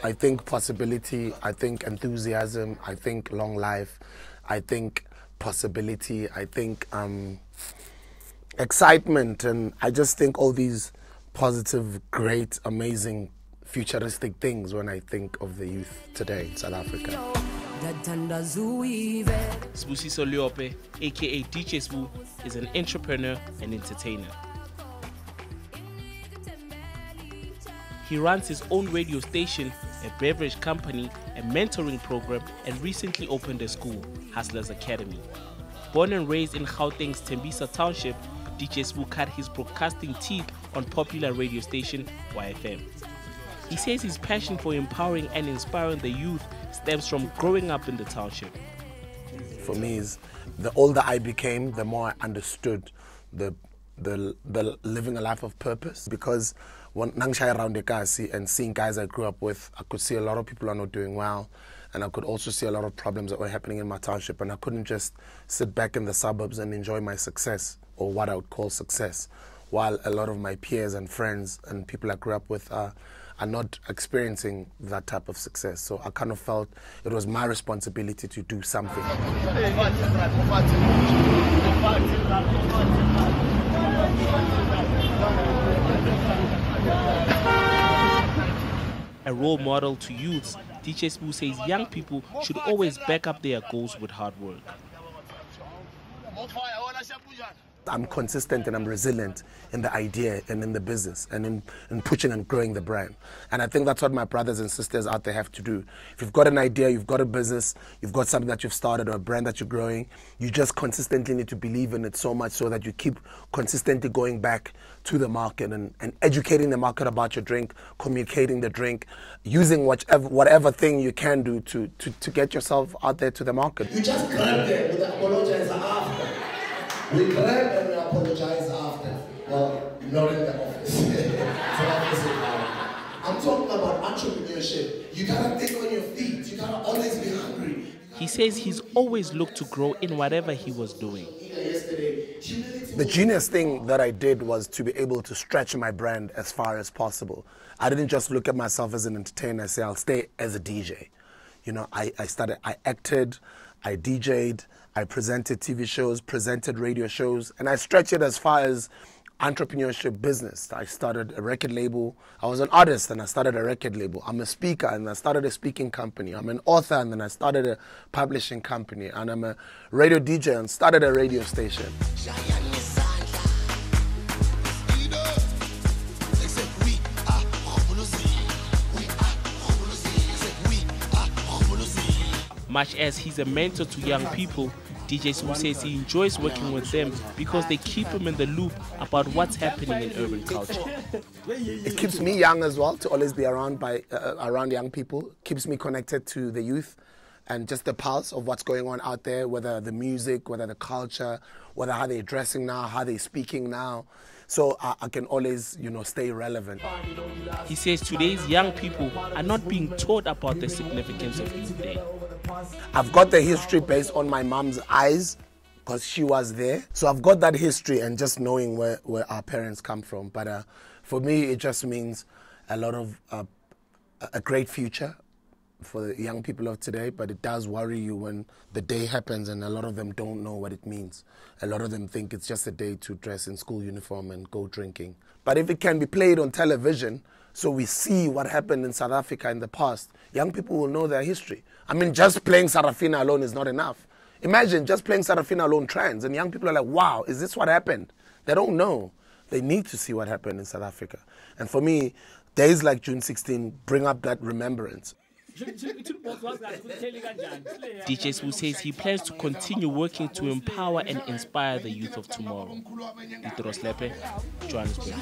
I think possibility, I think enthusiasm, I think long life, I think possibility, I think excitement, and I just think all these positive, great, amazing, futuristic things when I think of the youth today in South Africa. Ditiro Selepe, aka DJ Sbu, is an entrepreneur and entertainer. He runs his own radio station, a beverage company, a mentoring program, and recently opened a school, Hustlers Academy. Born and raised in Gauteng's Tembisa Township, DJ Sbu cut his broadcasting teeth on popular radio station YFM. He says his passion for empowering and inspiring the youth stems from growing up in the township. For me, is the older I became, the more I understood the living a life of purpose. Because when Nangshai around the Kasi and seeing guys I grew up with, I could see a lot of people are not doing well, and I could also see a lot of problems that were happening in my township, and I couldn't just sit back in the suburbs and enjoy my success, or what I would call success, while a lot of my peers and friends and people I grew up with are not experiencing that type of success. So I kind of felt it was my responsibility to do something. A role model to youths, DJ Sbu says young people should always back up their goals with hard work. I'm consistent and I'm resilient in the idea and in the business and in pushing and growing the brand. And I think that's what my brothers and sisters out there have to do. If you've got an idea, you've got a business, you've got something that you've started or a brand that you're growing, you just consistently need to believe in it so much so that you keep consistently going back to the market and educating the market about your drink, communicating the drink, using whatever thing you can do to get yourself out there to the market. You just grab them with the apologize after. We grab and we apologize after. Well, not in the office. I'm talking about entrepreneurship. You gotta think on your feet. You gotta always be hungry. He says he's always looked to grow in whatever he was doing. The genius thing that I did was to be able to stretch my brand as far as possible. I didn't just look at myself as an entertainer and say, I'll stay as a DJ. You know, I acted, I DJ'd, I presented TV shows, presented radio shows, and I stretched it as far as entrepreneurship business. I started a record label. I was an artist and I started a record label. I'm a speaker and I started a speaking company. I'm an author and then I started a publishing company. And I'm a radio DJ and started a radio station. Much as he's a mentor to young people, DJ Sbu says he enjoys working with them because they keep him in the loop about what's happening in urban culture. It keeps me young as well, to always be around young people. Keeps me connected to the youth and just the pulse of what's going on out there, whether the music, whether the culture, whether how they're dressing now, how they're speaking now. So I can always, stay relevant. He says today's young people are not being taught about the significance of Youth Day. I've got the history based on my mom's eyes because she was there. So I've got that history and just knowing where our parents come from. But for me, it just means a lot of a great future for the young people of today, but it does worry you when the day happens and a lot of them don't know what it means. A lot of them think it's just a day to dress in school uniform and go drinking. But if it can be played on television, so we see what happened in South Africa in the past, young people will know their history. I mean, just playing Sarafina alone is not enough. Imagine just playing Sarafina alone trends, and young people are like, wow, is this what happened? They don't know. They need to see what happened in South Africa. And for me, days like June 16 bring up that remembrance. DJ Sbu says he plans to continue working to empower and inspire the youth of tomorrow. Ditiro Selepe, Johannesburg.